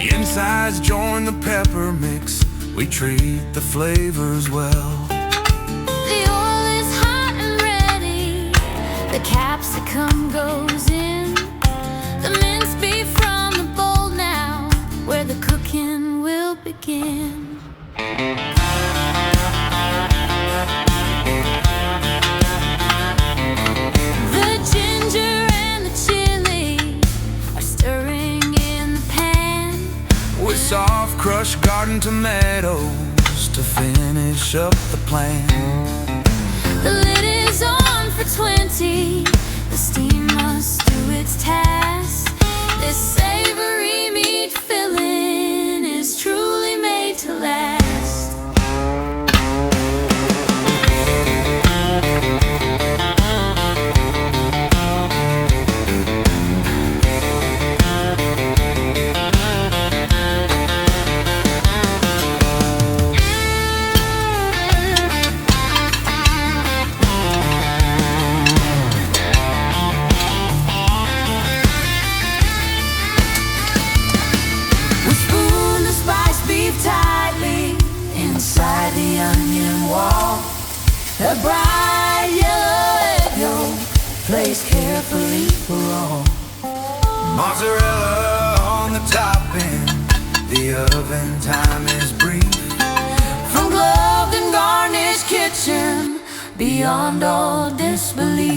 The insides join the pepper mix. We treat the flavors well. The oil is hot and ready. The capsicum goes in. The minced beef from the bowl now, where the cooking will begin. The ginger and the chili are stirring in the pan, with soft crushed garden tomatoes to finish up the plan. the lid is on for 20. The steam must do its task. This savory meat filling is truly made to last. Tightly inside the onion wall, a bright yellow egg yolk placed carefully for all. Mozzarella on the top end, the oven time is brief. From gloved and garnished kitchen, beyond all disbelief.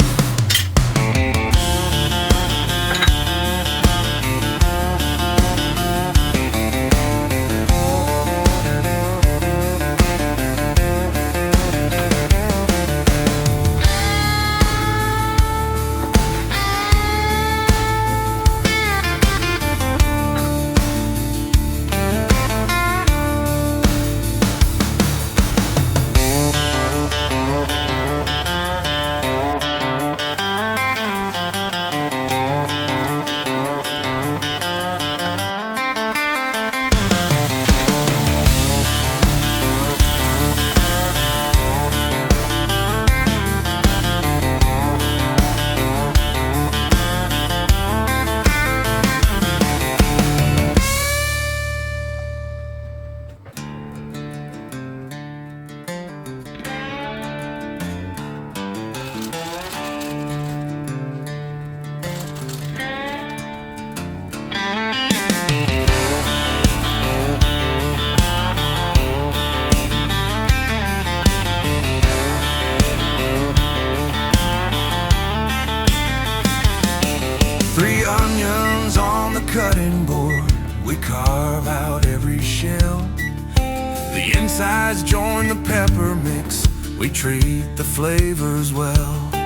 Three onions on the cutting board, we carve out every shell. The insides join the pepper mix, we treat the flavors well.